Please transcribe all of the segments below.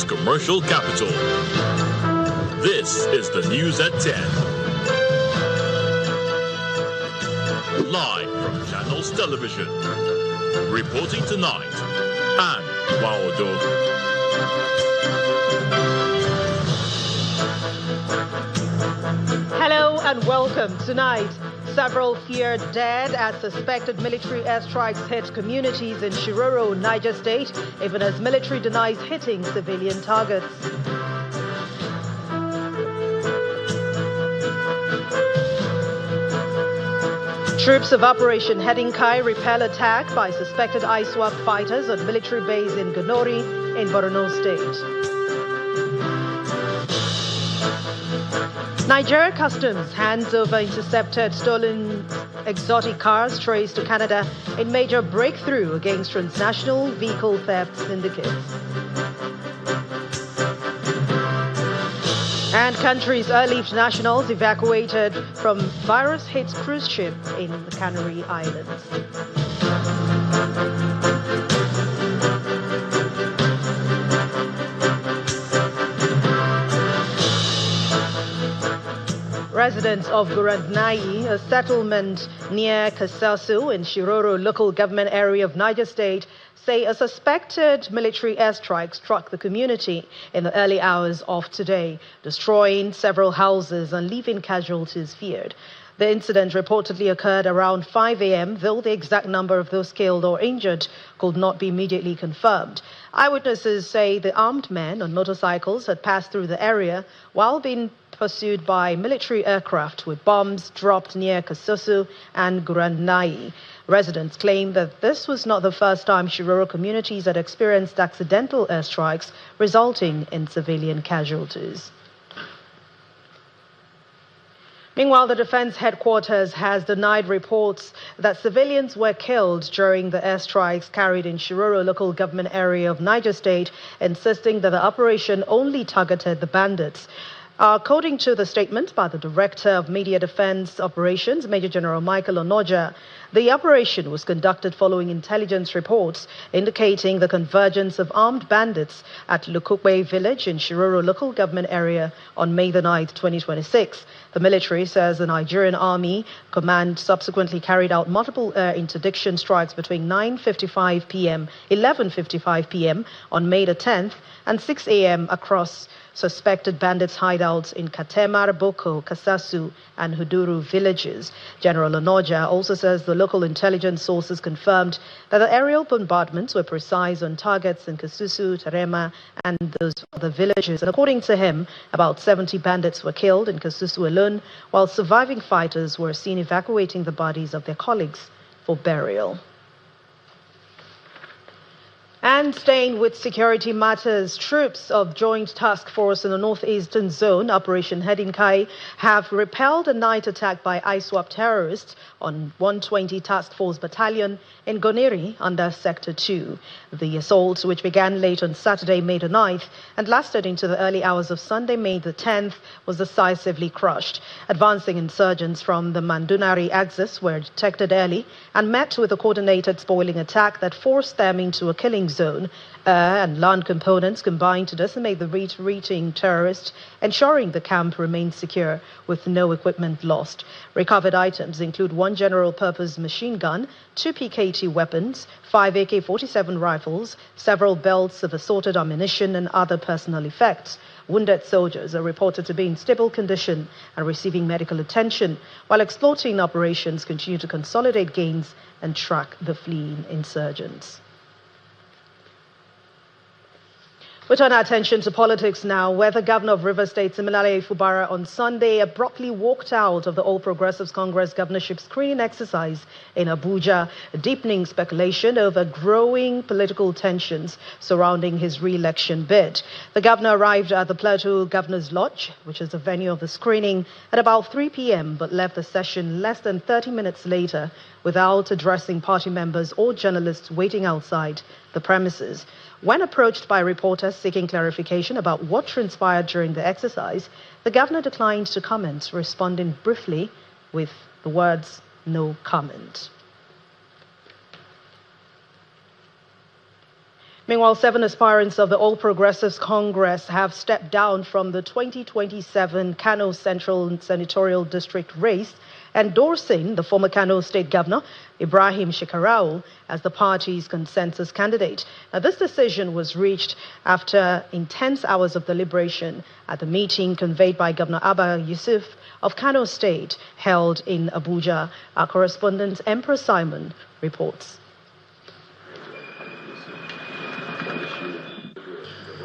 commercial capital. This is the news at 10. Live from Channels Television. Reporting tonight, Anne Waodo. Hello and welcome. Tonight, several feared dead as suspected military airstrikes hit communities in Shiroro, Niger State, even as military denies hitting civilian targets. Troops of Operation Heading Kai repel attack by suspected ISWAP fighters on military base in Gonori in Borno State. Nigeria Customs hands over intercepted stolen exotic cars traced to Canada in major breakthrough against transnational vehicle theft syndicates. And country's airlift nationals evacuated from virus-hit cruise ship in the Canary Islands. Residents of Gurandnai, a settlement near Kasasu in Shiroro local government area of Niger State, say a suspected military airstrike struck the community in the early hours of today, destroying several houses and leaving casualties feared. The incident reportedly occurred around 5 a.m., though the exact number of those killed or injured could not be immediately confirmed. Eyewitnesses say the armed men on motorcycles had passed through the area while being pursued by military aircraft with bombs dropped near Kasosu and Gurandnai. Residents claim that this was not the first time Shiroro communities had experienced accidental airstrikes resulting in civilian casualties. Meanwhile, the defense headquarters has denied reports that civilians were killed during the airstrikes carried in Shiroro local government area of Niger State, insisting that the operation only targeted the bandits. According to the statement by the Director of Media Defense Operations, Major General Michael Onoja, the operation was conducted following intelligence reports indicating the convergence of armed bandits at Lukukwe village in Shiroro local government area on May the 9th, 2026. The military says the Nigerian Army Command subsequently carried out multiple air interdiction strikes between 9:55 p.m., 11:55 p.m. on May the 10th and 6 a.m. across suspected bandits' hideouts in Katemar, Boko, Kasasu, and Huduru villages. General Onoja also says the local intelligence sources confirmed that the aerial bombardments were precise on targets in Kasusu, Terema, and those other villages. And according to him, about 70 bandits were killed in Kasusu alone, while surviving fighters were seen evacuating the bodies of their colleagues for burial. And staying with security matters, troops of Joint Task Force in the Northeastern Zone, Operation Heading Kai, have repelled a night attack by ISWAP terrorists on 120 Task Force Battalion in Goniri under Sector 2. The assault, which began late on Saturday, May the 9th, and lasted into the early hours of Sunday, May the 10th, was decisively crushed. Advancing insurgents from the Mandunari axis were detected early and met with a coordinated spoiling attack that forced them into a killing zone. Air and land components combined to decimate the retreating terrorists, ensuring the camp remained secure with no equipment lost. Recovered items include one general-purpose machine gun, 2 PKT weapons, 5 AK-47 rifles, several belts of assorted ammunition, and other personal effects. Wounded soldiers are reported to be in stable condition and receiving medical attention, while exploiting operations continue to consolidate gains and track the fleeing insurgents. We turn our attention to politics now, where the governor of Rivers State, Siminalayi Fubara, on Sunday abruptly walked out of the All Progressives Congress governorship screening exercise in Abuja, deepening speculation over growing political tensions surrounding his re-election bid. The governor arrived at the Plateau Governor's Lodge, which is the venue of the screening, at about 3 p.m., but left the session less than 30 minutes later without addressing party members or journalists waiting outside the premises. When approached by reporters seeking clarification about what transpired during the exercise, the governor declined to comment, responding briefly with the words, "No comment." Meanwhile, 7 aspirants of the All Progressives Congress have stepped down from the 2027 Kano Central Senatorial District race, endorsing the former Kano State Governor, Ibrahim Shekarau, as the party's consensus candidate. Now, this decision was reached after intense hours of deliberation at the meeting convened by Governor Abba Yusuf of Kano State, held in Abuja. Our correspondent, Emperor Simon, reports.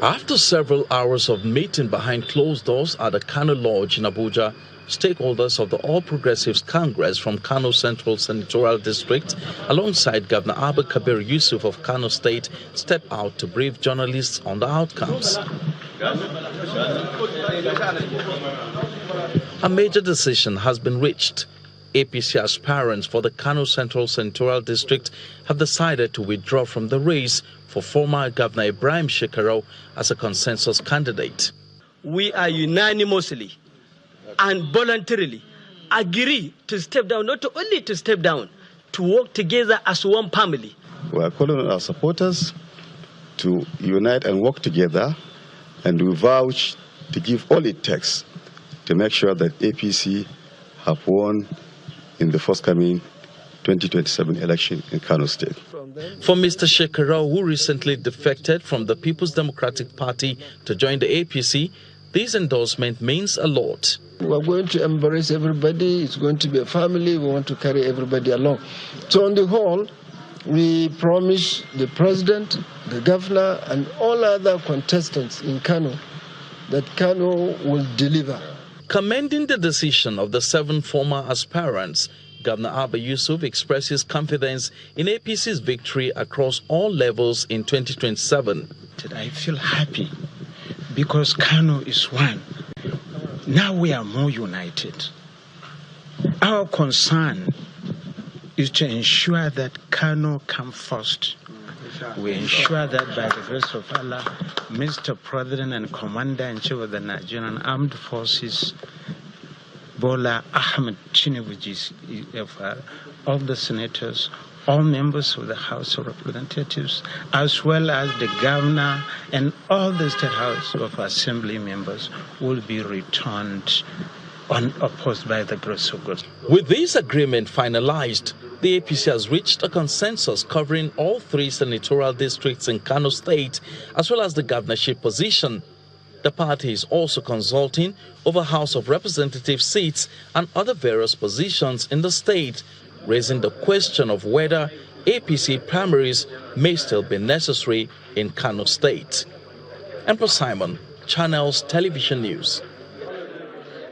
After several hours of meeting behind closed doors at the Kano Lodge in Abuja, stakeholders of the All Progressives Congress from Kano Central Senatorial District, alongside Governor Abba Kabir Yusuf of Kano State, stepped out to brief journalists on the outcomes. A major decision has been reached. APC aspirants for the Kano Central Senatorial District have decided to withdraw from the race for former Governor Ibrahim Shekarau as a consensus candidate. We are unanimously and voluntarily agree to step down, not only to step down, to work together as one family. We are calling on our supporters to unite and work together, and we vouch to give all it takes to make sure that APC have won in the forthcoming 2027 election in Kano State. For Mr. Shekarau, who recently defected from the People's Democratic Party to join the APC, this endorsement means a lot. We are going to embrace everybody. It's going to be a family. We want to carry everybody along. So on the whole, we promise the president, the governor, and all other contestants in Kano that Kano will deliver. Commending the decision of the 7 former aspirants, Governor Abba Yusuf expresses confidence in APC's victory across all levels in 2027. I feel happy because Kano is one. Now we are more united. Our concern is to ensure that Kano come first. We ensure that by the grace of Allah, Mr. President and Commander-in-Chief of the Nigerian Armed Forces, Bola Ahmed Tinubu, all the senators, all members of the House of Representatives, as well as the governor and all the State House of Assembly members will be returned unopposed by the grace of God. With this agreement finalized, the APC has reached a consensus covering all 3 senatorial districts in Kano State, as well as the governorship position. The party is also consulting over House of Representatives seats and other various positions in the state, raising the question of whether APC primaries may still be necessary in Kano State. Emperor Simon, Channels Television News.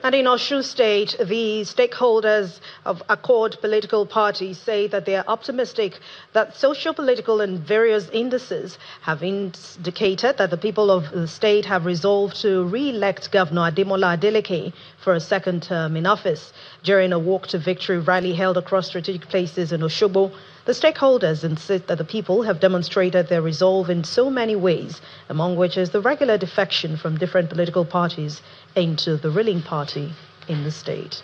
And in Osun State, the stakeholders of Accord political parties say that they are optimistic that socio-political and various indices have indicated that the people of the state have resolved to re-elect Governor Ademola Adeleke for a second term in office. During a walk to victory rally held across strategic places in Osogbo, the stakeholders insist that the people have demonstrated their resolve in so many ways, among which is the regular defection from different political parties into the ruling party in the state.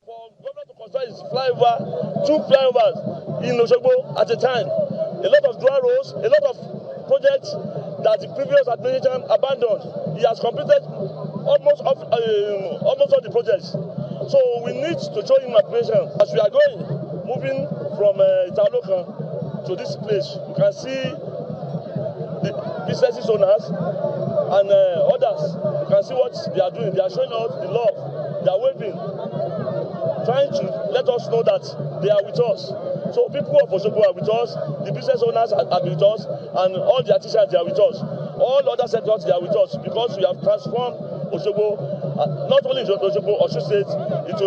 For government to construct his flyover, 2 flyovers in Osogbo at a time, a lot of dry roads, a lot of projects that the previous administration abandoned. He has completed almost all the projects. So we need to show him appreciation. As we are moving from Italokan to this place, you can see the business owners and others. You can see what they are doing. They are showing us the love. They are waving, trying to let us know that they are with us. So people of Osogbo are with us, the business owners are with us, and all the artisans, they are with us. All other sectors, they are with us, because we have transformed Osogbo, not only Osogbo, Osun State, into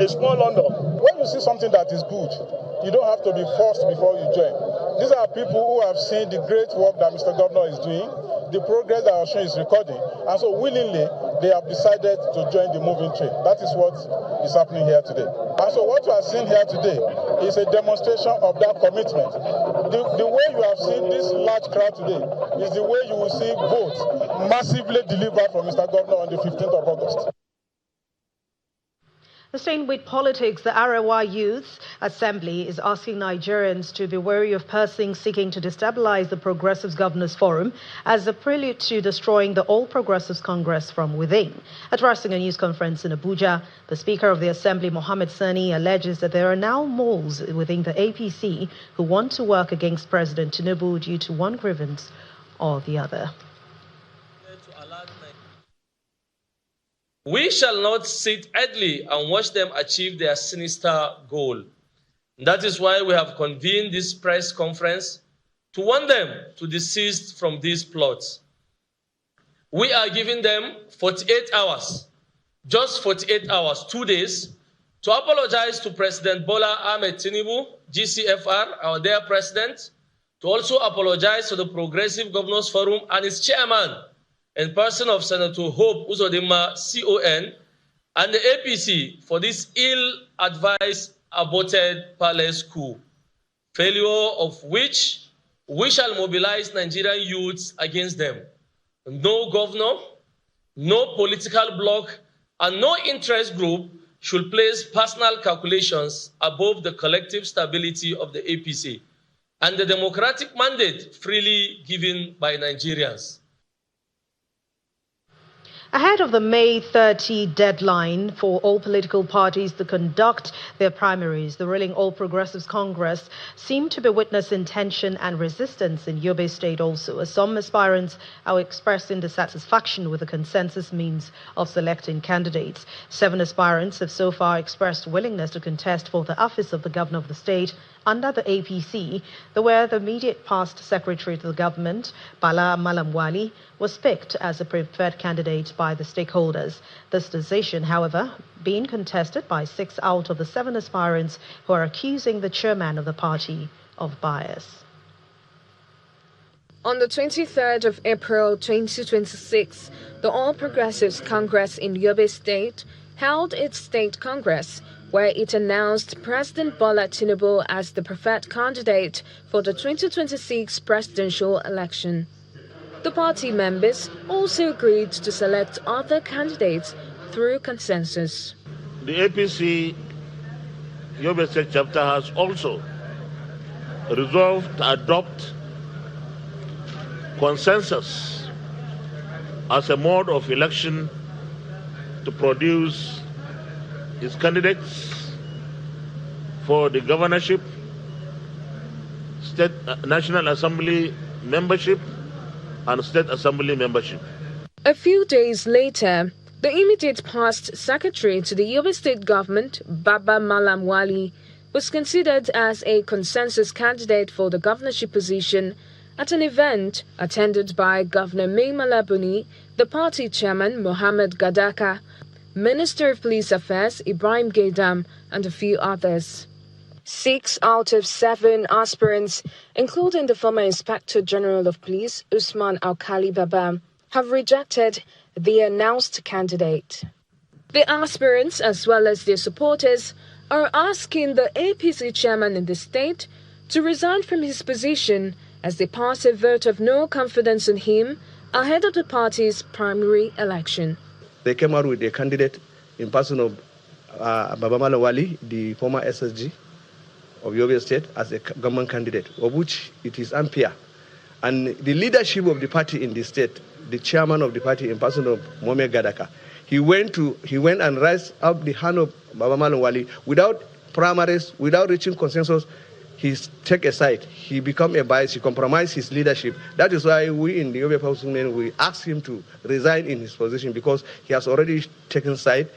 a small London. When you see something that is good, you don't have to be forced before you join. These are people who have seen the great work that Mr. Governor is doing, the progress that Osun is recording, and so willingly they have decided to join the moving train. That is what is happening here today. And so what you are seeing here today is a demonstration of that commitment. The way you have seen this large crowd today is the way you will see votes massively delivered from Mr. Governor on the 15th of August. Staying with politics, the Arewa Youth Assembly is asking Nigerians to be wary of persons seeking to destabilize the Progressives Governors Forum as a prelude to destroying the All Progressives Congress from within. Addressing a news conference in Abuja, the Speaker of the Assembly, Mohammed Sani, alleges that there are now moles within the APC who want to work against President Tinubu due to one grievance or the other. We shall not sit idly and watch them achieve their sinister goal. That is why we have convened this press conference to warn them to desist from these plots. We are giving them 48 hours, just 48 hours, 2 days, to apologize to President Bola Ahmed Tinubu, GCFR, our dear president, to also apologize to the Progressive Governors Forum and its chairman, in person of Senator Hope Uzodinma, CON, and the APC for this ill-advised, aborted palace coup, failure of which we shall mobilize Nigerian youths against them. No governor, no political bloc, and no interest group should place personal calculations above the collective stability of the APC and the democratic mandate freely given by Nigerians. Ahead of the May 30 deadline for all political parties to conduct their primaries, the ruling All Progressives Congress seemed to be witnessing tension and resistance in Yobe State also, as some aspirants are expressing dissatisfaction with the consensus means of selecting candidates. 7 aspirants have so far expressed willingness to contest for the office of the governor of the state under the APC, where the immediate past secretary to the government, Bala Malamwali, was picked as a preferred candidate by the stakeholders. This decision, however, being contested by 6 out of the 7 aspirants who are accusing the chairman of the party of bias. On the 23rd of April 2026, the All Progressives Congress in Yobe State held its state congress, where it announced President Bola Tinubu as the preferred candidate for the 2026 presidential election. The party members also agreed to select other candidates through consensus. The APC Yobe State chapter has also resolved to adopt consensus as a mode of election to produce its candidates for the governorship, state National Assembly membership, and state assembly membership. A few days later, the immediate past secretary to the Yobe State government, Baba Malamwali, was considered as a consensus candidate for the governorship position at an event attended by Governor Mai Malabuni, the party chairman Mohammed Gadaka, Minister of Police Affairs Ibrahim Gaidam, and a few others. 6 out of 7 aspirants, including the former Inspector General of Police Usman Alkali Baba, have rejected the announced candidate. The aspirants, as well as their supporters, are asking the APC chairman in the state to resign from his position as they pass a vote of no confidence in him ahead of the party's primary election. They came out with a candidate in person of Baba Malamwali, the former SSG of Yobe State, as a government candidate, of which it is unfair. And the leadership of the party in the state, the chairman of the party in person of Mohammed Gadaka, he went and raised up the hand of Baba Malamwali without primaries, without reaching consensus. He take a side. He become a bias. He compromised his leadership. That is why we in the Yobe Parliament, we asked him to resign in his position because he has already taken side.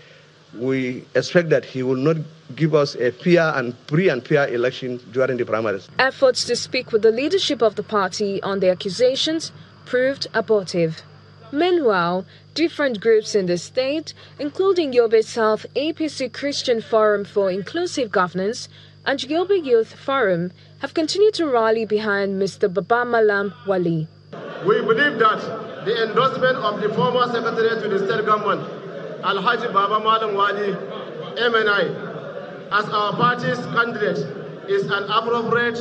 We expect that he will not give us a fair and free and fair election during the primaries. Efforts to speak with the leadership of the party on the accusations proved abortive. Meanwhile, different groups in the state, including Yobe South APC Christian Forum for Inclusive Governance and Yobe Youth Forum, have continued to rally behind Mr. Baba Malamwali. We believe that the endorsement of the former secretary to the state government, Alhaji Baba Malamwali, MNI, as our party's candidate is an appropriate,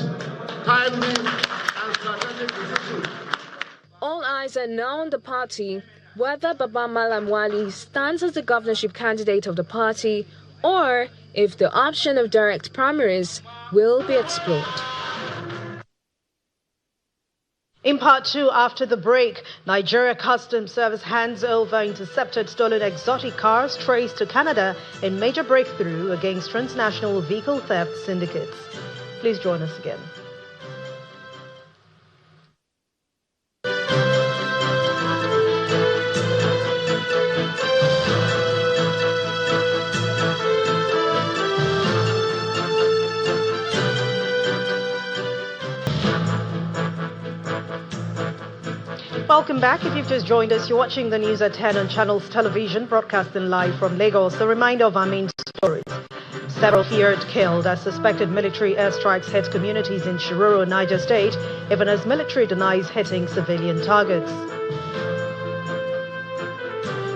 timely, and strategic decision. All eyes are now on the party, whether Baba Malamwali stands as the governorship candidate of the party or if the option of direct primaries will be explored. In part two, after the break, Nigeria Customs Service hands over intercepted stolen exotic cars traced to Canada in major breakthrough against transnational vehicle theft syndicates. Please join us again. Welcome back. If you've just joined us, you're watching the news at 10 on Channels Television, broadcasting live from Lagos. A reminder of our main stories. Several feared killed as suspected military airstrikes hit communities in Shiroro, Niger State, even as military denies hitting civilian targets.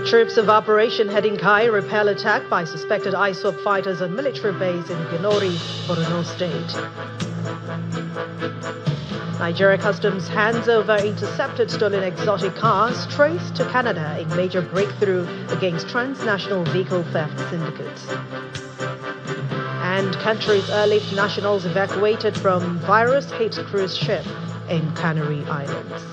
Troops of Operation Heading Kai repel attack by suspected ISWAP fighters on military base in Ginori, Borno State. Nigeria Customs hands over intercepted stolen exotic cars traced to Canada in major breakthrough against transnational vehicle theft syndicates. And country's airlift nationals evacuated from virus-hit cruise ship in Canary Islands.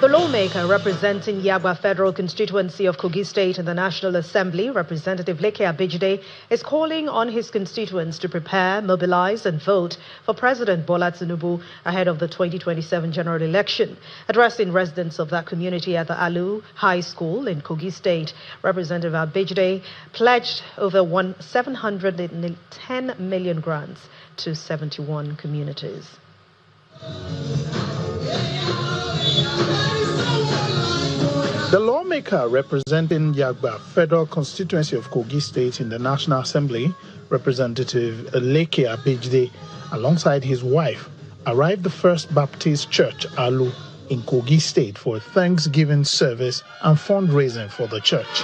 The lawmaker representing Yagba Federal Constituency of Kogi State in the National Assembly, Representative Leke Abejide, is calling on his constituents to prepare, mobilize and vote for President Bola Tinubu ahead of the 2027 general election. Addressing residents of that community at the Alu High School in Kogi State, Representative Abejide pledged over 710 million grants to 71 communities. The lawmaker representing Yagba Federal Constituency of Kogi State in the National Assembly, Representative Leke Abejide, alongside his wife, arrived the First Baptist Church, Alu, in Kogi State for a Thanksgiving service and fundraising for the church.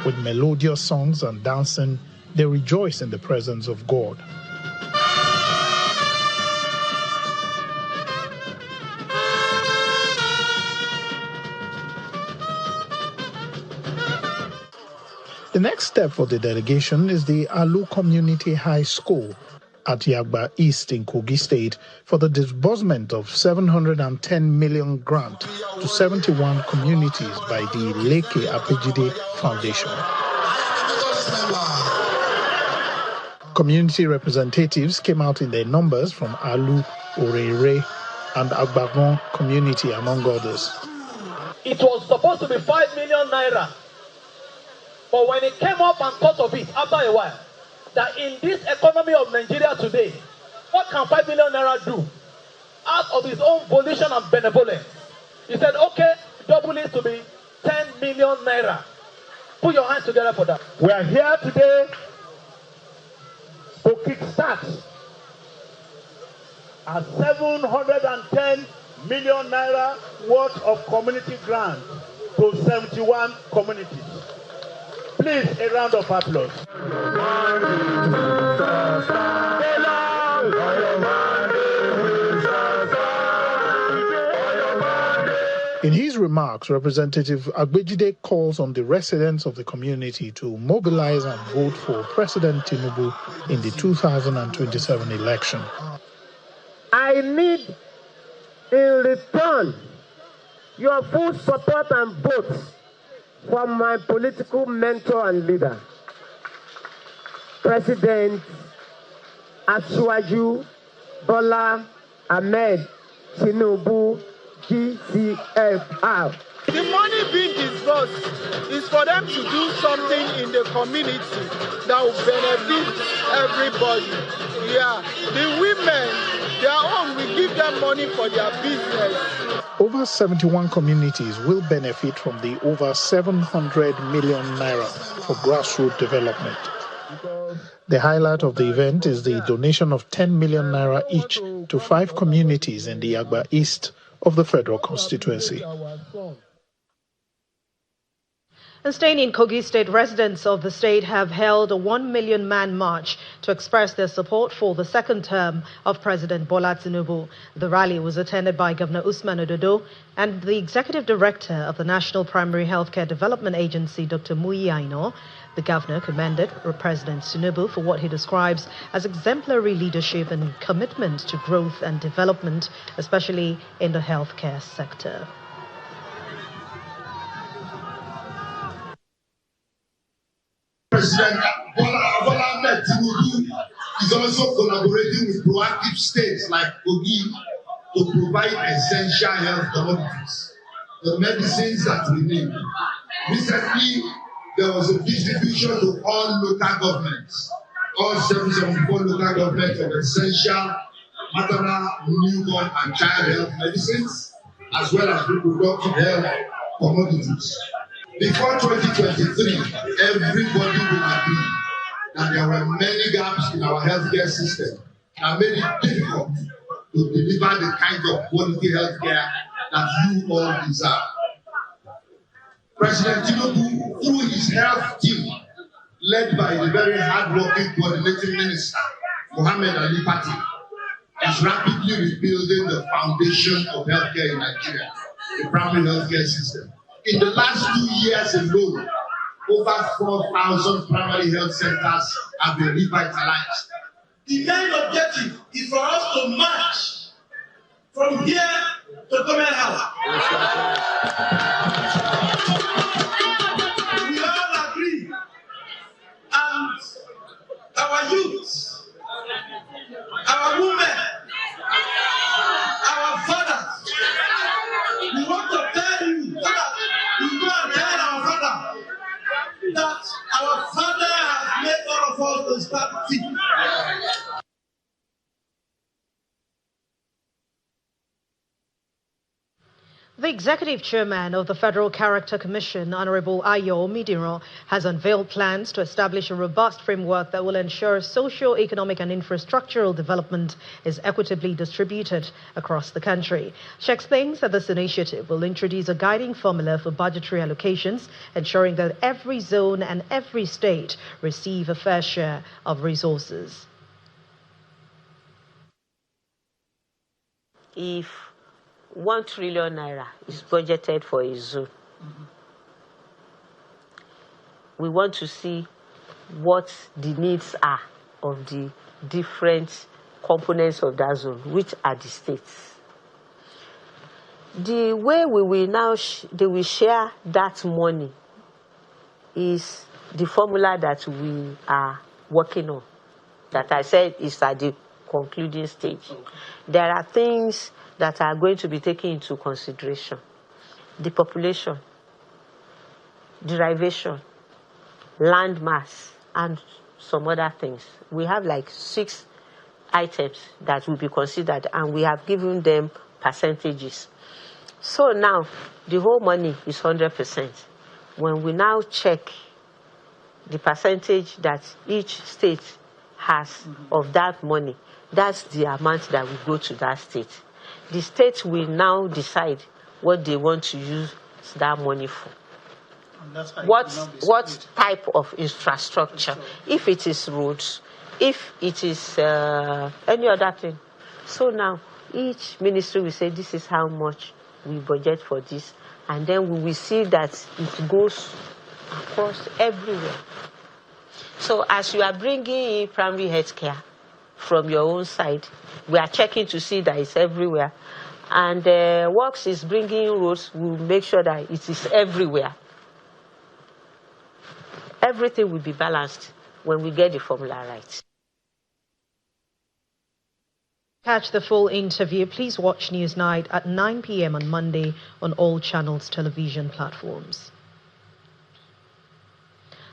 With melodious songs and dancing, they rejoice in the presence of God. The next step for the delegation is the Alu Community High School at Yagba East in Kogi State for the disbursement of 710 million grant to 71 communities by the Leke Abejide Foundation. Community representatives came out in their numbers from Alu, Orere, and Agbagon community, among others. It was supposed to be 5 million naira. But when it came up and thought of it after a while, that in this economy of Nigeria today, what can 5 million naira do? Out of his own volition and benevolence, he said, okay, double it to be 10 million naira. Put your hands together for that. We are here today to kickstart a 710 million naira worth of community grant to 71 communities. Please, a round of applause. In his remarks, Representative Abejide calls on the residents of the community to mobilize and vote for President Tinubu in the 2027 election. I need, in return, your full support and vote from my political mentor and leader, President Asiwaju Bola Ahmed Tinubu, GCFR. The money being disbursed is for them to do something in the community that will benefit everybody. Yeah, the women, their own, we give them money for their business. Over 71 communities will benefit from the over 700 million naira for grassroots development. The highlight of the event is the donation of 10 million naira each to 5 communities in the Yagba East of the Federal Constituency. And staying in Kogi State, residents of the state have held a 1 million man march to express their support for the second term of President Bola Tinubu. The rally was attended by Governor Usman Ododo and the Executive Director of the National Primary Healthcare Development Agency, Dr. Muyi Aino. The governor commended President Tinubu for what he describes as exemplary leadership and commitment to growth and development, especially in the healthcare sector. President Bola Tinubu is also collaborating with proactive states like Kogi to provide essential health commodities, the medicines that we need. Recently, there was a distribution to all local governments, all 774 local governments of essential maternal, newborn, and child health medicines, as well as reproductive health commodities. Before 2023, everybody will agree that there were many gaps in our healthcare system that made it difficult to deliver the kind of quality healthcare that you all deserve. President Tinubu, through his health team, led by the very hard-working coordinating minister, Mohammed Ali Pati, is rapidly rebuilding the foundation of healthcare in Nigeria, the primary healthcare system. In the last 2 years alone, over 4,000 primary health centers have been revitalized. The main objective is for us to march from here to government house. We all agree, and our youth, our women, our fathers, we want to tell you so that you go and tell our father that our father has made all of us to start thinking. The executive chairman of the Federal Character Commission, Honorable Ayo Midiro, has unveiled plans to establish a robust framework that will ensure socio-economic and infrastructural development is equitably distributed across the country. She explains that this initiative will introduce a guiding formula for budgetary allocations, ensuring that every zone and every state receive a fair share of resources. If 1 trillion naira is budgeted for a zone, we want to see what the needs are of the different components of that zone, which are the states. The way we will now they will share that money is the formula that we are working on, that I said is at the concluding stage. Okay. There are things that are going to be taken into consideration: the population, derivation, land mass, and some other things. We have like 6 items that will be considered, and we have given them percentages. So now the whole money is 100%. When we now check the percentage that each state has of that money, that's the amount that will go to that state. The state will now decide what they want to use that money for. What type of infrastructure? If it is roads, if it is any other thing. So now each ministry will say this is how much we budget for this, and then we will see that it goes across everywhere. So as you are bringing in primary health care from your own side, we are checking to see that it's everywhere. And Works is bringing roads, we'll make sure that it is everywhere. Everything will be balanced when we get the formula right. Catch the full interview. Please watch Newsnight at 9 p.m. on Monday on all channels television platforms.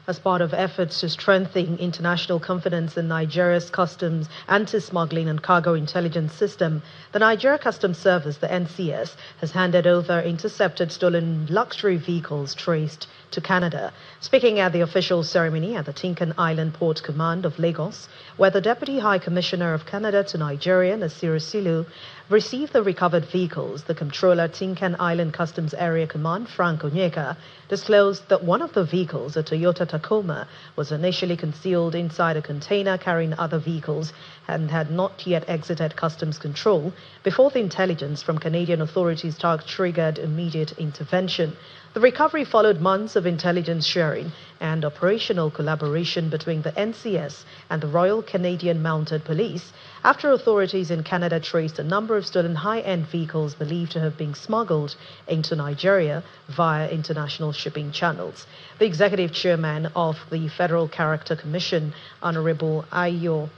As part of efforts to strengthen international confidence in Nigeria's customs, anti-smuggling and cargo intelligence system, the Nigeria Customs Service, the NCS, has handed over intercepted stolen luxury vehicles traced to Canada. Speaking at the official ceremony at the Tinkan Island Port Command of Lagos, where the Deputy High Commissioner of Canada to Nigeria, Nasir Silu, received the recovered vehicles, the Comptroller, Tinkan Island Customs Area Command, Frank Onyeka, disclosed that one of the vehicles, a Toyota Tacoma, was initially concealed inside a container carrying other vehicles and had not yet exited customs control before the intelligence from Canadian authorities triggered immediate intervention. The recovery followed months of intelligence sharing and operational collaboration between the NCS and the Royal Canadian Mounted Police after authorities in Canada traced a number of stolen high-end vehicles believed to have been smuggled into Nigeria via international shipping channels. The executive chairman of the Federal Character Commission, Honorable Ayo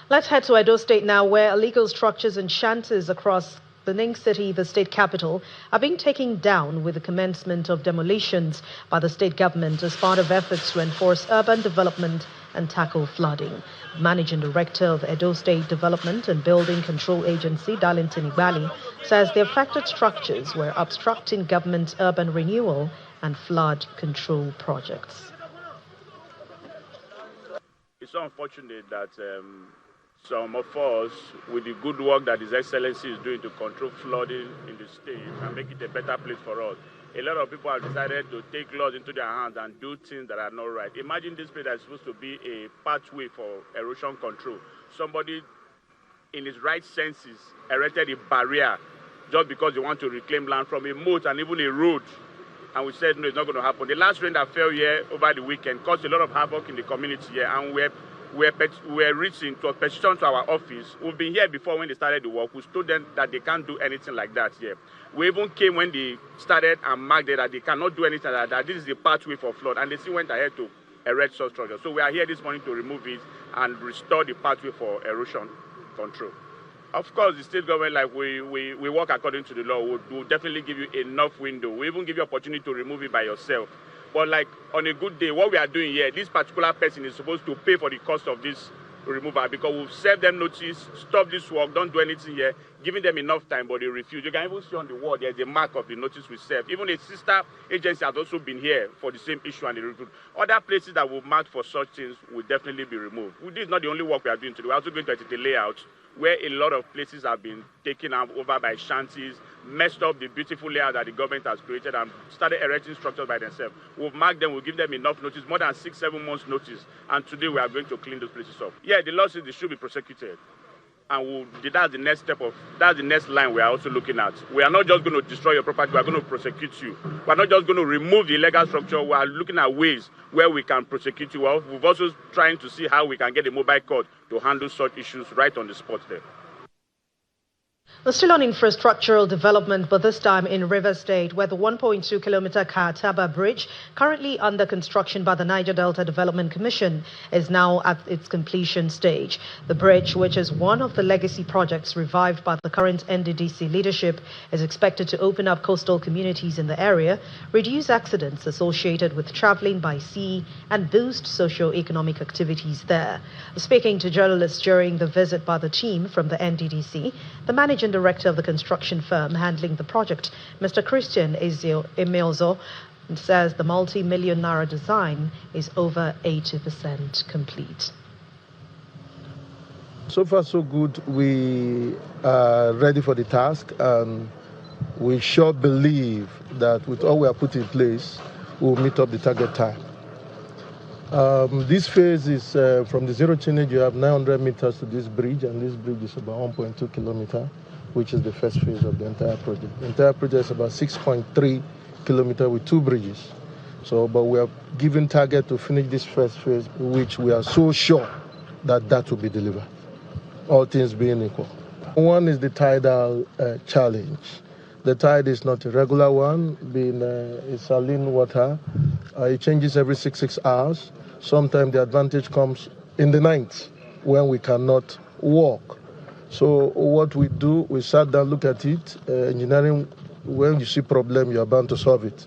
Let's head to Edo State now, where illegal structures and shanties across Benin City, the state capital, are being taken down with the commencement of demolitions by the state government as part of efforts to enforce urban development and tackle flooding. Managing Director of Edo State Development and Building Control Agency, Darlington Igbali, says the affected structures were obstructing government urban renewal and flood control projects. It's so unfortunate that some of us, with the good work that His Excellency is doing to control flooding in the state and make it a better place for us, a lot of people have decided to take laws into their hands and do things that are not right. Imagine this place that is supposed to be a pathway for erosion control. Somebody in his right senses erected a barrier just because they want to reclaim land from a moat and even a road. And we said, no, it's not going to happen. The last rain that fell here over the weekend caused a lot of havoc in the community here, and we're reaching to a petition to our office. We've been here before when they started the work. We told them that they can't do anything like that here. We even came when they started and marked it that they cannot do anything like that. This is the pathway for flood. And they still went ahead to erect such structures. So we are here this morning to remove it and restore the pathway for erosion control. Of course, the state government, like we work according to the law, will definitely give you enough window. We even give you opportunity to remove it by yourself. But like on a good day, what we are doing here, this particular person is supposed to pay for the cost of this removal because we've served them notice, stop this work, don't do anything here, giving them enough time, but they refuse. You can even see on the wall, there's a mark of the notice we served. Even a sister agency has also been here for the same issue and they refused. Other places that we've marked for such things will definitely be removed. This is not the only work we are doing today. We're also going to the layout where a lot of places have been taken over by shanties, messed up the beautiful layout that the government has created and started erecting structures by themselves. We'll mark them, we'll give them enough notice, more than 6-7 months notice, and today we are going to clean those places up. Yeah, the law says they should be prosecuted. And that's the next step that's the next line we are also looking at. We are not just going to destroy your property, we are going to prosecute you. We are not just going to remove the illegal structure, we are looking at ways where we can prosecute you. We've also trying to see how we can get a mobile court to handle such issues right on the spot there. We're still on infrastructural development, but this time in River State, where the 1.2-kilometer Kaataba Bridge, currently under construction by the Niger Delta Development Commission, is now at its completion stage. The bridge, which is one of the legacy projects revived by the current NDDC leadership, is expected to open up coastal communities in the area, reduce accidents associated with traveling by sea, and boost socio-economic activities there. Speaking to journalists during the visit by the team from the NDDC, the managing director of the construction firm handling the project, Mr. Christian Emilzo, says the multi-million naira design is over 80% complete. So far, so good. We are ready for the task, and we sure believe that with all we have put in place, we'll meet up the target time. This phase is from the zero tonnage. You have 900 meters to this bridge, and this bridge is about 1.2 kilometers, which is the first phase of the entire project. The entire project is about 6.3 kilometers with 2 bridges. But we are given target to finish this first phase, which we are so sure that will be delivered, all things being equal. One is the tidal challenge. The tide is not a regular one, being saline water. It changes every 6 hours. Sometimes the advantage comes in the night when we cannot walk. So what we do, we sat down, look at it. Engineering, when you see problem, you are bound to solve it.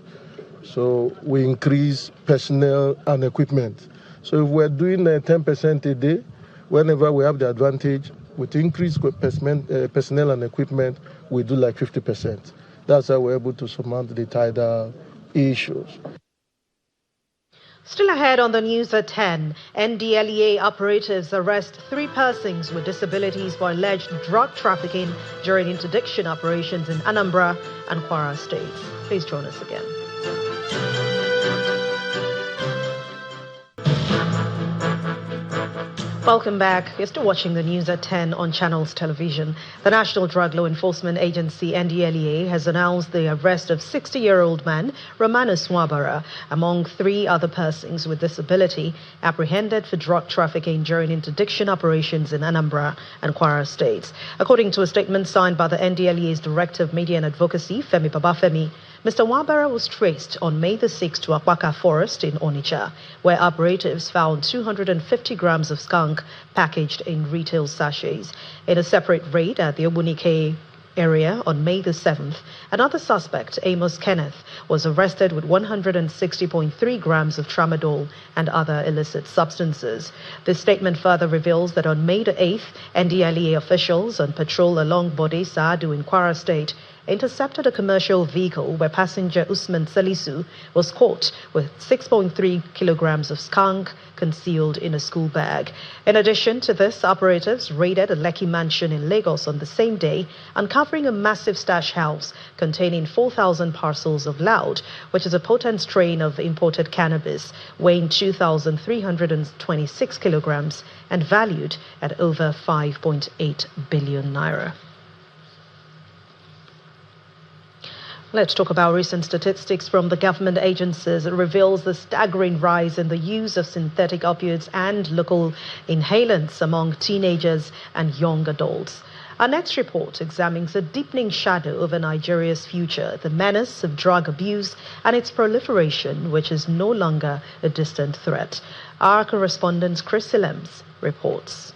So we increase personnel and equipment. So if we're doing 10% a day, whenever we have the advantage, with increased personnel and equipment, we do like 50%. That's how we're able to surmount the tidal issues. Still ahead on the news at 10, NDLEA operatives arrest 3 persons with disabilities for alleged drug trafficking during interdiction operations in Anambra and Kwara states. Please join us again. Welcome back. You're still watching the news at 10 on Channels Television. The National Drug Law Enforcement Agency, NDLEA, has announced the arrest of 60-year-old man Romanus Swabara, among 3 other persons with disability apprehended for drug trafficking during interdiction operations in Anambra and Kwara states. According to a statement signed by the NDLEA's Director of Media and Advocacy, Femi Babafemi, Mr. Wabara was traced on May the 6th to Akwaka Forest in Onitsha, where operatives found 250 grams of skunk packaged in retail sachets. In a separate raid at the Obunike area on May the 7th, another suspect, Amos Kenneth, was arrested with 160.3 grams of tramadol and other illicit substances. This statement further reveals that on May the 8th, NDLEA officials on patrol along Bode Saadu in Kwara State intercepted a commercial vehicle where passenger Usman Salisu was caught with 6.3 kilograms of skunk concealed in a school bag. In addition to this, operatives raided a Lekki mansion in Lagos on the same day, uncovering a massive stash house containing 4,000 parcels of loud, which is a potent strain of imported cannabis, weighing 2,326 kilograms and valued at over 5.8 billion naira. Let's talk about recent statistics from the government agencies. It reveals the staggering rise in the use of synthetic opioids and local inhalants among teenagers and young adults. Our next report examines a deepening shadow over Nigeria's future, the menace of drug abuse and its proliferation, which is no longer a distant threat. Our correspondent Chris Silems reports.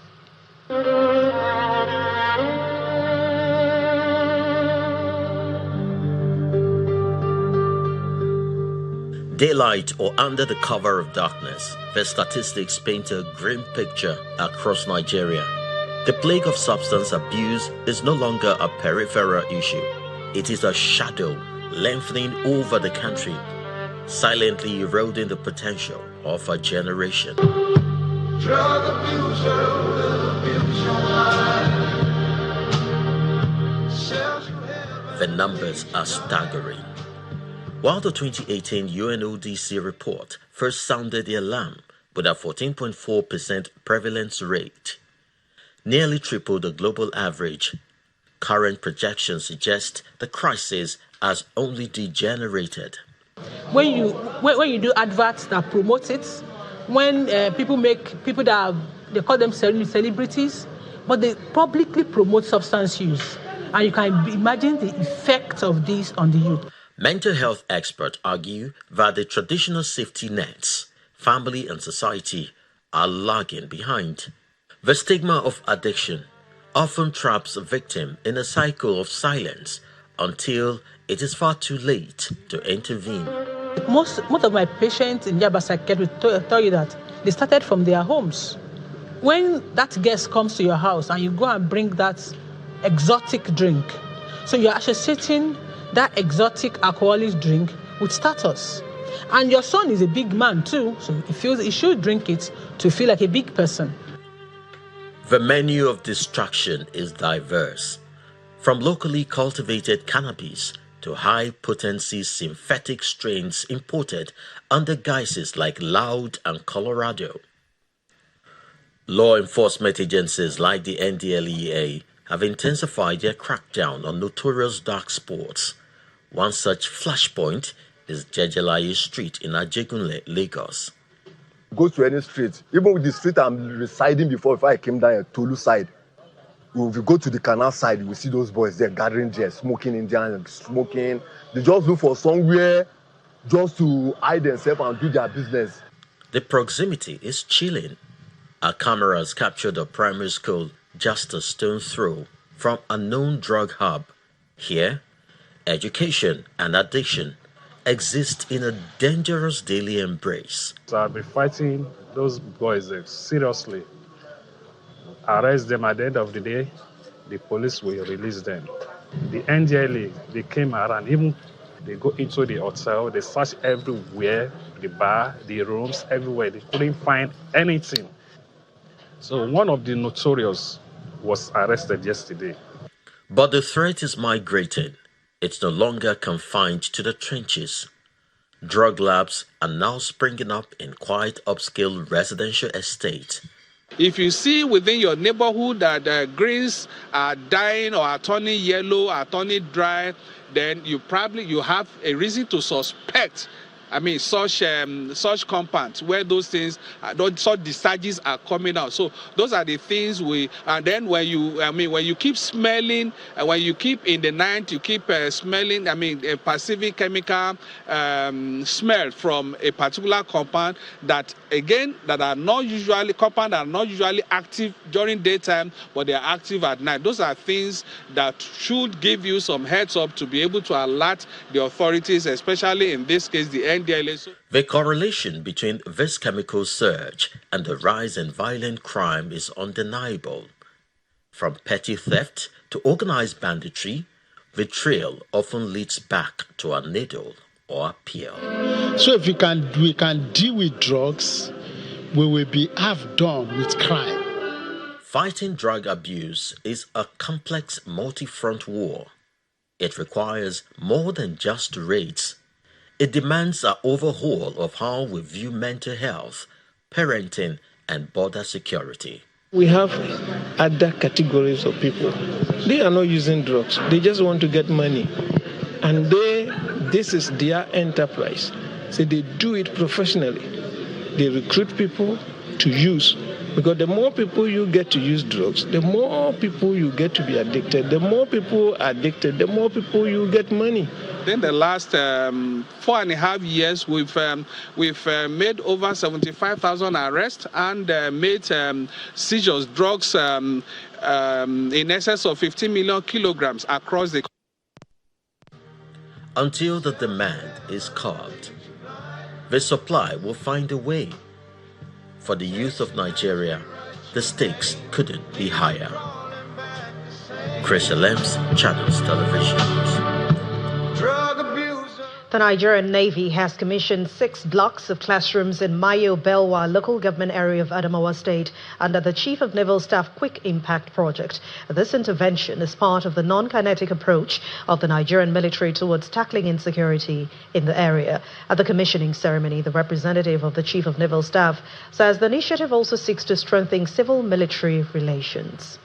Daylight or under the cover of darkness, the statistics paint a grim picture across Nigeria. The plague of substance abuse is no longer a peripheral issue. It is a shadow lengthening over the country, silently eroding the potential of a generation. Drug abuse will abuse your life. The numbers are staggering. While the 2018 UNODC report first sounded the alarm with a 14.4% prevalence rate, nearly triple the global average, current projections suggest the crisis has only degenerated. When you do adverts that promote it, when people that they call them celebrities, but they publicly promote substance use, and you can imagine the effect of this on the youth. Mental health experts argue that the traditional safety nets, family and society, are lagging behind. The stigma of addiction often traps a victim in a cycle of silence until it is far too late to intervene. Most of my patients in Yaba Psychiatry will tell you that they started from their homes. When that guest comes to your house and you go and bring that exotic drink, so you're associating that exotic alcoholic drink with status. And your son is a big man too, so he feels he should drink it to feel like a big person. The menu of distraction is diverse, from locally cultivated cannabis to high-potency synthetic strains imported under guises like Loud and Colorado. Law enforcement agencies like the NDLEA have intensified their crackdown on notorious dark sports. One such flashpoint is Jejelaye Street in Ajegunle, Lagos. Go to any street, even with the street I'm residing before I came down at Tolu side. If you go to the canal side, you will see those boys there gathering there, smoking Indian, smoking. They just look for somewhere just to hide themselves and do their business. The proximity is chilling. Our cameras captured a primary school just a stone's throw from a known drug hub. Here, education and addiction exist in a dangerous daily embrace. So I'll be fighting those boys seriously. Arrest them at the end of the day, the police will release them. The NDLA, they came around, even They go into the hotel, they search everywhere, the bar, the rooms, everywhere. They couldn't find anything. So one of the notorious was arrested yesterday. But the threat is migrating. It's no longer confined to the trenches. Drug labs are now springing up in quite upscale residential estates. If you see within your neighborhood that greens are dying or are turning yellow, are turning dry, then you have a reason to suspect. Such compounds where those things, such discharges are coming out. So those are the things and then when you keep smelling, and when you keep in the night, you keep smelling, a perceiving chemical smell from a particular compound that are not usually active during daytime, but they are active at night. Those are things that should give you some heads up to be able to alert the authorities, especially in this case, the NDLA. The correlation between this chemical surge and the rise in violent crime is undeniable. From petty theft to organized banditry, the trail often leads back to a needle or a pill. So if we can deal with drugs, we will be half done with crime. Fighting drug abuse is a complex multi-front war. It requires more than just raids. It demands an overhaul of how we view mental health, parenting, and border security. We have other categories of people. They are not using drugs. They just want to get money. And this is their enterprise. So they do it professionally. They recruit people to use. Because the more people you get to use drugs, the more people you get to be addicted. The more people are addicted, the more people you get money. In the last 4.5 years, we've made over 75,000 arrests and made seizures, drugs in excess of 15 million kilograms across the country. Until the demand is curbed, the supply will find a way. For the youth of Nigeria, the stakes couldn't be higher. Chris Alems, Channels Television. The Nigerian Navy has commissioned 6 blocks of classrooms in Mayo Belwa local government area of Adamawa State under the Chief of Naval Staff Quick Impact Project. This intervention is part of the non-kinetic approach of the Nigerian military towards tackling insecurity in the area. At the commissioning ceremony, the representative of the Chief of Naval Staff says the initiative also seeks to strengthen civil-military relations.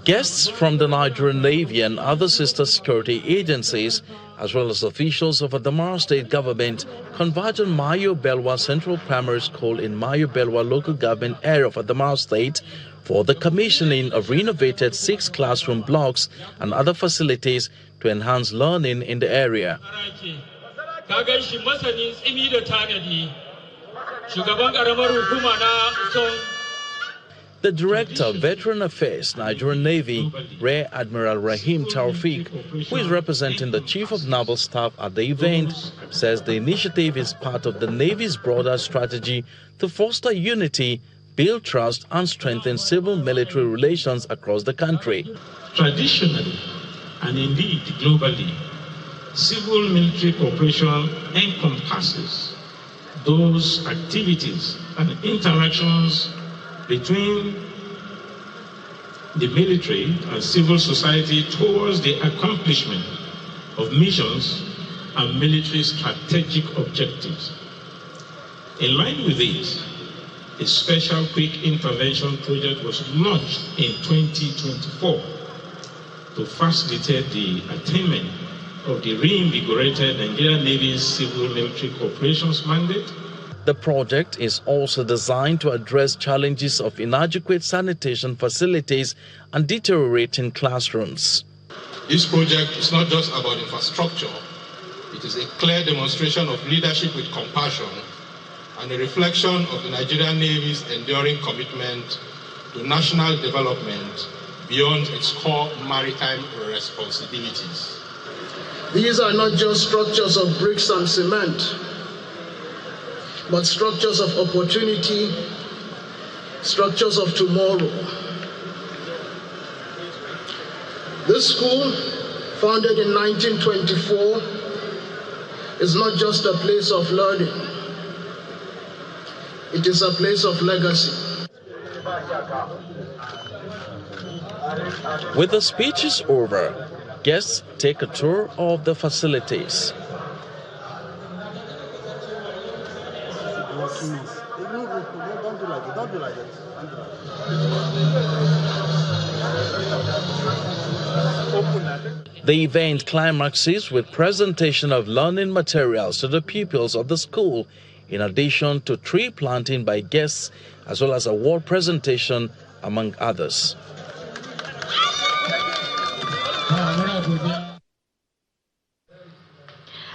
Guests from the Nigerian Navy and other sister security agencies, as well as officials of Adamawa State government, converged on Mayo Belwa Central Primary School in Mayo Belwa local government area of Adamawa State for the commissioning of renovated 6 classroom blocks and other facilities to enhance learning in the area. The Director of Veteran Affairs, Nigerian Navy, Rear Admiral Rahim Taufik, who is representing the Chief of Naval Staff at the event, says the initiative is part of the Navy's broader strategy to foster unity, build trust, and strengthen civil-military relations across the country. Traditionally, and indeed globally, civil-military cooperation encompasses those activities and interactions between the military and civil society towards the accomplishment of missions and military strategic objectives. In line with this, a special quick intervention project was launched in 2024 to facilitate the attainment of the reinvigorated Nigerian Navy's civil-military cooperation's mandate. The project is also designed to address challenges of inadequate sanitation facilities and deteriorating classrooms. This project is not just about infrastructure. It is a clear demonstration of leadership with compassion and a reflection of the Nigerian Navy's enduring commitment to national development beyond its core maritime responsibilities. These are not just structures of bricks and cement, but structures of opportunity, structures of tomorrow. This school, founded in 1924, is not just a place of learning. It is a place of legacy. With the speeches over, guests take a tour of the facilities. The event climaxes with presentation of learning materials to the pupils of the school, in addition to tree planting by guests, as well as award presentation, among others.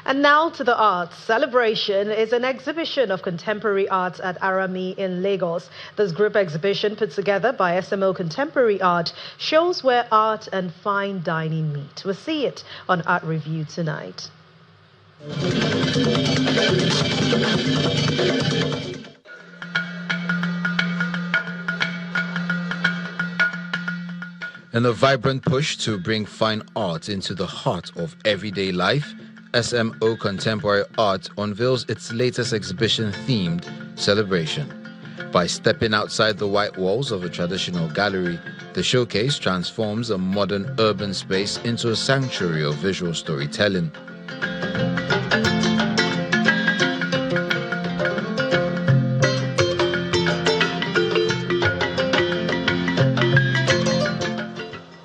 And now to the arts. Celebration is an exhibition of contemporary arts at Arami in Lagos. This group exhibition, put together by SMO Contemporary Art, shows where art and fine dining meet. We'll see it on Art Review tonight. In a vibrant push to bring fine art into the heart of everyday life, SMO Contemporary Art unveils its latest exhibition themed Celebration. By stepping outside the white walls of a traditional gallery, the showcase transforms a modern urban space into a sanctuary of visual storytelling.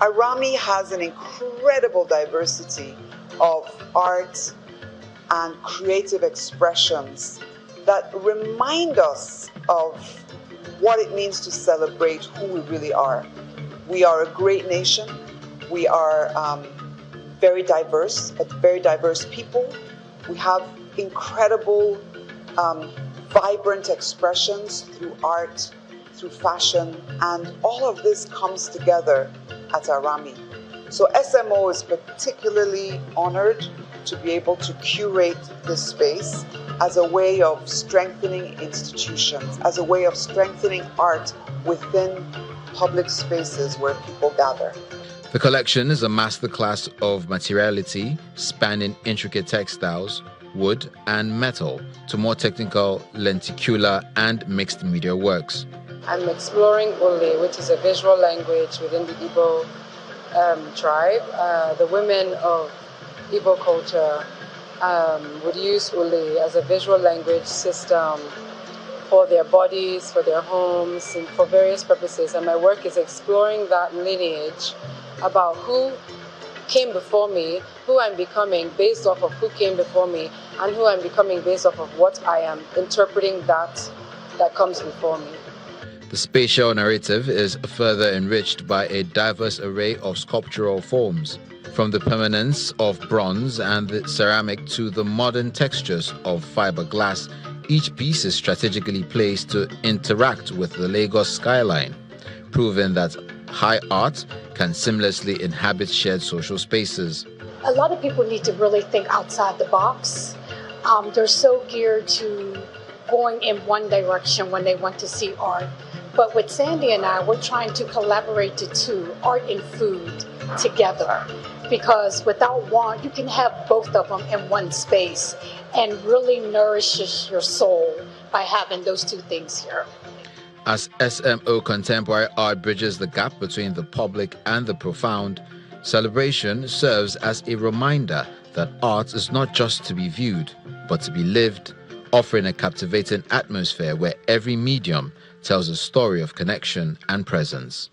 Arami has an incredible diversity of art and creative expressions that remind us of what it means to celebrate who we really are. We are a great nation. We are very diverse people. We have incredible, vibrant expressions through art, through fashion, and all of this comes together at Arami. So SMO is particularly honored to be able to curate this space as a way of strengthening institutions, as a way of strengthening art within public spaces where people gather. The collection is a masterclass of materiality spanning intricate textiles, wood and metal to more technical lenticular and mixed media works. I'm exploring Ule, which is a visual language within the Igbo tribe. The women of Igbo culture would use Ule as a visual language system for their bodies, for their homes, and for various purposes. And my work is exploring that lineage about who came before me, who I'm becoming based off of who came before me, and who I'm becoming based off of what I am interpreting that comes before me. The spatial narrative is further enriched by a diverse array of sculptural forms, from the permanence of bronze and the ceramic to the modern textures of fiberglass. Each piece is strategically placed to interact with the Lagos skyline, proving that high art can seamlessly inhabit shared social spaces. A lot of people need to really think outside the box. They're so geared to going in one direction when they want to see art. But with Sandy and I, we're trying to collaborate the two, art and food, together. Because without one, you can have both of them in one space and really nourishes your soul by having those two things here. As SMO Contemporary Art bridges the gap between the public and the profound, Celebration serves as a reminder that art is not just to be viewed, but to be lived, offering a captivating atmosphere where every medium tells a story of connection and presence.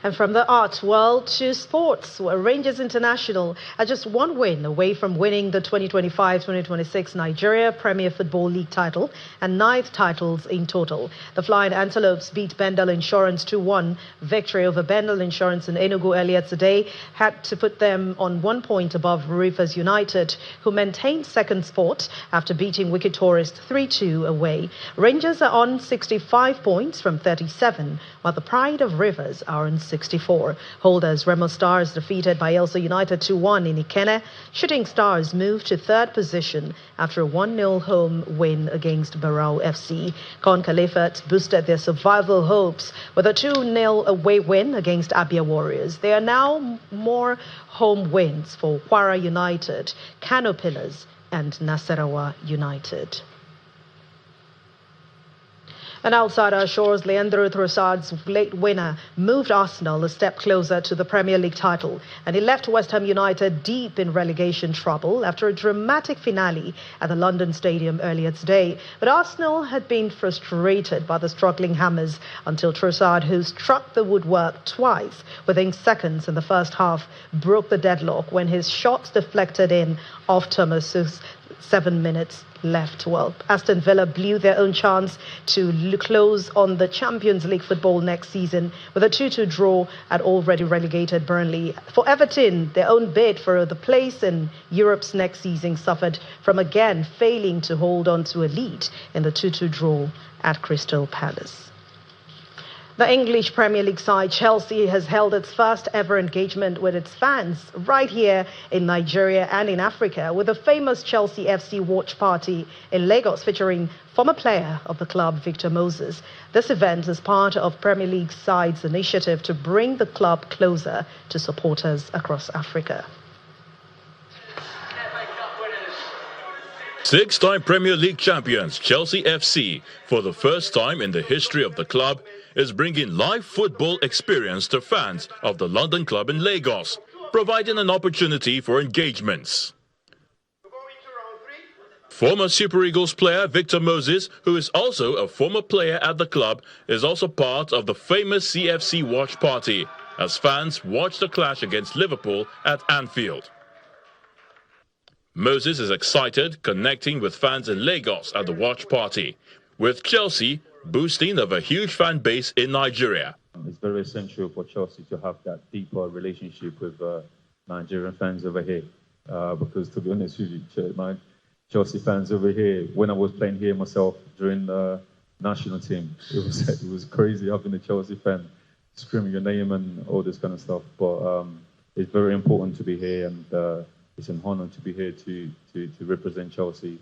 And from the art world to sports, where Rangers International are just one win away from winning the 2025-2026 Nigeria Premier Football League title and 9th titles in total. The Flying Antelopes beat Bendel Insurance 2-1. Victory over Bendel Insurance in Enugu earlier today had to put them on 1 point above Rivers United, who maintained second spot after beating Wicked Tourist 3-2 away. Rangers are on 65 points from 37, while the Pride of Rivers are on 64. Holders Remo Stars defeated Bayelsa United 2-1 in Ikenne. Shooting Stars moved to third position after a 1-0 home win against Barao FC. Con Califat boosted their survival hopes with a 2-0 away win against Abia Warriors. There are now more home wins for Kwara United, Kano Pillars and Nasarawa United. And outside our shores, Leandro Trossad's late winner moved Arsenal a step closer to the Premier League title, and he left West Ham United deep in relegation trouble after a dramatic finale at the London Stadium earlier today. But Arsenal had been frustrated by the struggling Hammers until Trossard, who struck the woodwork twice within seconds in the first half, broke the deadlock when his shots deflected in off Thomas's 7 minutes left. Well, Aston Villa blew their own chance to close on the Champions League football next season with a 2-2 draw at already relegated Burnley. For Everton, their own bid for the place in Europe's next season suffered from again failing to hold on to a lead in the 2-2 draw at Crystal Palace. The English Premier League side Chelsea has held its first ever engagement with its fans right here in Nigeria and in Africa with a famous Chelsea FC watch party in Lagos featuring former player of the club Victor Moses. This event is part of Premier League side's initiative to bring the club closer to supporters across Africa. Six-time Premier League champions Chelsea FC, for the first time in the history of the club, is bringing live football experience to fans of the London club in Lagos, providing an opportunity for engagements. Former Super Eagles player Victor Moses, who is also a former player at the club, is also part of the famous CFC watch party, as fans watch the clash against Liverpool at Anfield. Moses is excited connecting with fans in Lagos at the watch party, with Chelsea boasting of a huge fan base in Nigeria. It's very essential for Chelsea to have that deeper relationship with Nigerian fans over here, because to be honest with you, my Chelsea fans over here, when I was playing here myself during the national team, it was crazy having a Chelsea fan screaming your name and all this kind of stuff. But it's very important to be here, and it's an honor to be here to represent Chelsea.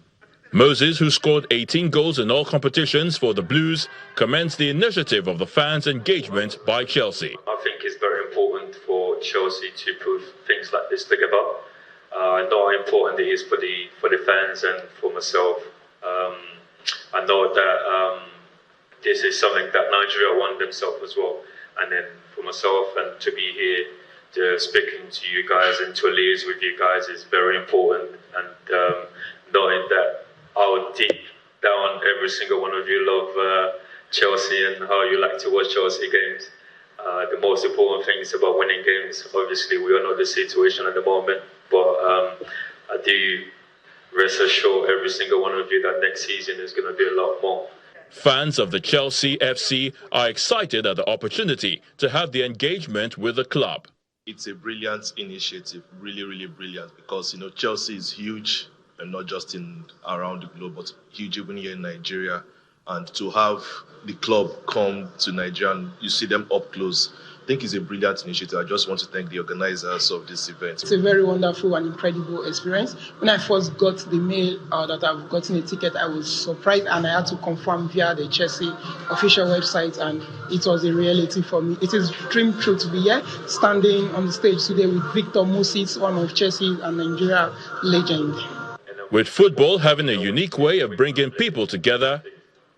Moses, who scored 18 goals in all competitions for the Blues, commends the initiative of the fans' engagement by Chelsea. I think it's very important for Chelsea to put things like this together. I know how important it is for the fans and for myself. I know that this is something that Nigeria want themselves as well. And then for myself and to be here, speaking to you guys and to liaise with you guys is very important. And knowing that how deep down every single one of you love Chelsea and how you like to watch Chelsea games. The most important thing is about winning games. Obviously, we all know the situation at the moment, but I do rest assured every single one of you that next season is going to be a lot more. Fans of the Chelsea FC are excited at the opportunity to have the engagement with the club. It's a brilliant initiative, really, really brilliant, because Chelsea is huge, and not just around the globe, but huge even here in Nigeria. And to have the club come to Nigeria and you see them up close, I think it's a brilliant initiative. I just want to thank the organizers of this event. It's a very wonderful and incredible experience. When I first got the mail that I've gotten a ticket, I was surprised, and I had to confirm via the Chelsea official website, and it was a reality for me. It is a dream true to be here, standing on the stage today with Victor Moses, one of Chelsea and Nigeria legend. With football having a unique way of bringing people together,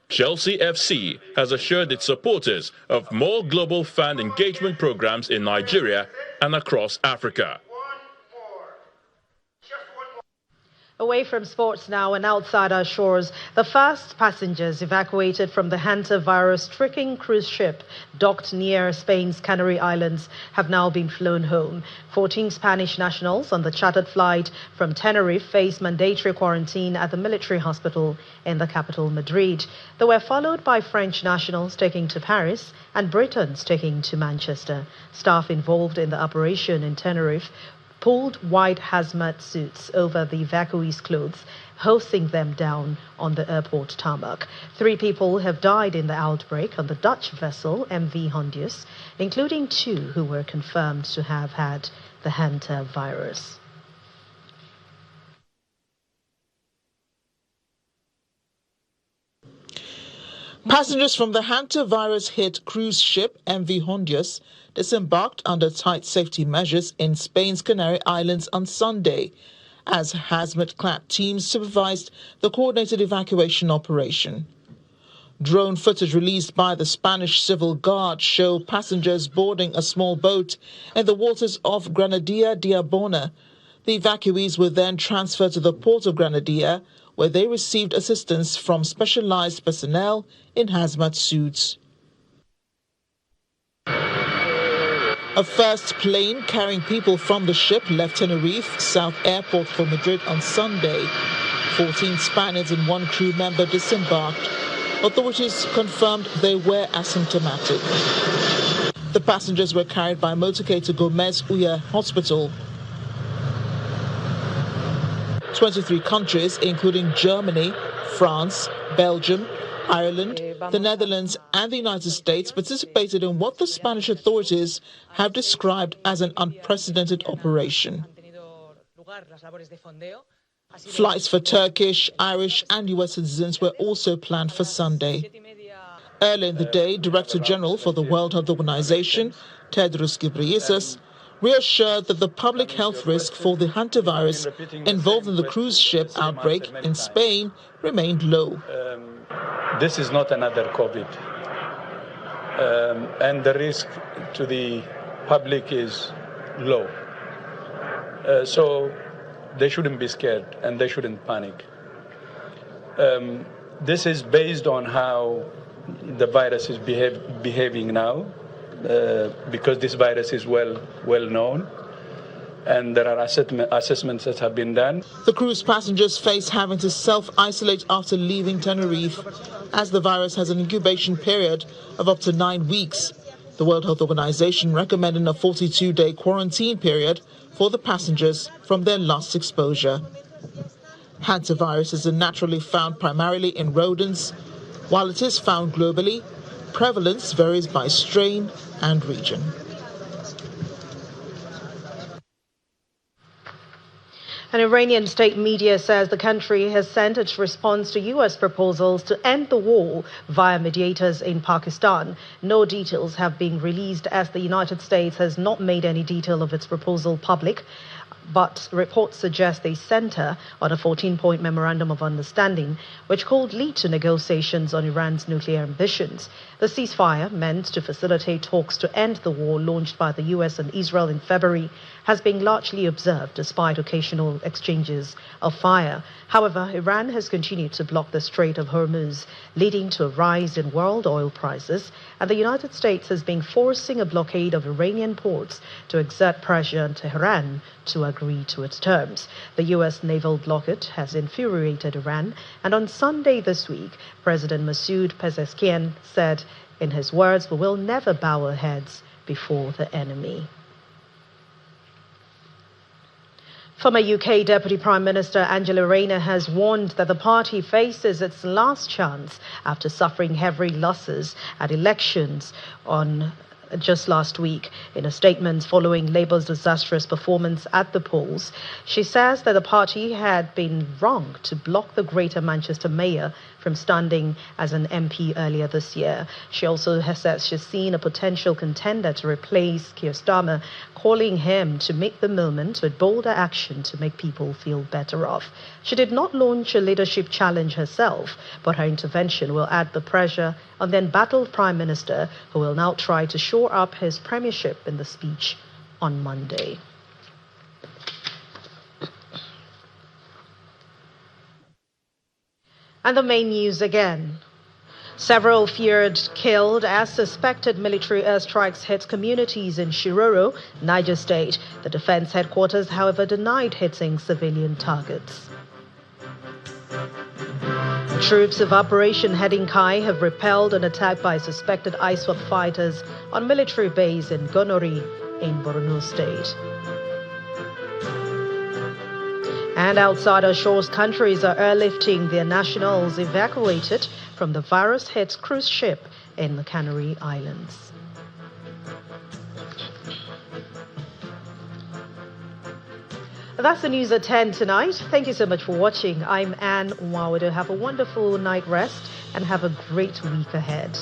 Chelsea FC has assured its supporters of more global fan engagement programs in Nigeria and across Africa. Away from sports now and outside our shores, the first passengers evacuated from the hantavirus-stricken cruise ship docked near Spain's Canary Islands have now been flown home. 14 Spanish nationals on the chartered flight from Tenerife face mandatory quarantine at the military hospital in the capital, Madrid. They were followed by French nationals taking to Paris and Britons taking to Manchester. Staff involved in the operation in Tenerife pulled white hazmat suits over the evacuees' clothes, hosing them down on the airport tarmac. 3 people have died in the outbreak on the Dutch vessel MV Hondius, including 2 who were confirmed to have had the hantavirus. Passengers from the hantavirus-hit cruise ship MV Hondius disembarked under tight safety measures in Spain's Canary Islands on Sunday, as hazmat-clad teams supervised the coordinated evacuation operation. Drone footage released by the Spanish Civil Guard show passengers boarding a small boat in the waters of Granadilla de Abona. The evacuees were then transferred to the port of Granadilla, where they received assistance from specialized personnel in hazmat suits. A first plane carrying people from the ship left Tenerife South Airport for Madrid on Sunday. 14 Spaniards and 1 crew member disembarked. Authorities confirmed they were asymptomatic. The passengers were carried by motorcade to Gomez Ulla Hospital. 23 countries, including Germany, France, Belgium, Ireland, the Netherlands and the United States, participated in what the Spanish authorities have described as an unprecedented operation. Flights for Turkish, Irish and US citizens were also planned for Sunday. Earlier in the day, Director General for the World Health Organization, Tedros Ghebreyesus, reassured that the public health risk for the hantavirus involved in the cruise ship outbreak in Spain remained low. This is not another COVID, and the risk to the public is low. So they shouldn't be scared and they shouldn't panic. This is based on how the virus is behaving now, because this virus is well known, and there are assessments that have been done. The cruise passengers face having to self-isolate after leaving Tenerife, as the virus has an incubation period of up to 9 weeks. The World Health Organization recommending a 42-day quarantine period for the passengers from their last exposure. Hantavirus is naturally found primarily in rodents. While it is found globally, prevalence varies by strain and region. An Iranian state media says the country has sent its response to U.S. proposals to end the war via mediators in Pakistan. No details have been released, as the United States has not made any detail of its proposal public, but reports suggest they center on a 14-point memorandum of understanding, which could lead to negotiations on Iran's nuclear ambitions. The ceasefire, meant to facilitate talks to end the war launched by the U.S. and Israel in February, has been largely observed despite occasional exchanges of fire. However, Iran has continued to block the Strait of Hormuz, leading to a rise in world oil prices, and the United States has been forcing a blockade of Iranian ports to exert pressure on Tehran to agree to its terms. The U.S. naval blockade has infuriated Iran, and on Sunday this week, President Masoud Pezeshkian said, in his words, "We will never bow our heads before the enemy." Former UK Deputy Prime Minister Angela Rayner has warned that the party faces its last chance after suffering heavy losses at elections on just last week. In a statement following Labour's disastrous performance at the polls, she says that the party had been wrong to block the Greater Manchester mayor from standing as an MP earlier this year. She also has said she's seen a potential contender to replace Keir Starmer, calling him to make the moment with bolder action to make people feel better off. She did not launch a leadership challenge herself, but her intervention will add the pressure on the embattled Prime Minister, who will now try to shore up his premiership in the speech on Monday. And the main news again. Several feared killed as suspected military airstrikes hit communities in Shiroro, Niger State. The defense headquarters, however, denied hitting civilian targets. Troops of Operation Heading Kai have repelled an attack by suspected ISWAP fighters on military base in Gonori in Borno State. And outside our shores, countries are airlifting their nationals evacuated from the virus-hit cruise ship in the Canary Islands. That's the news at 10 tonight. Thank you so much for watching. I'm Anne Nwawado. Have a wonderful night rest and have a great week ahead.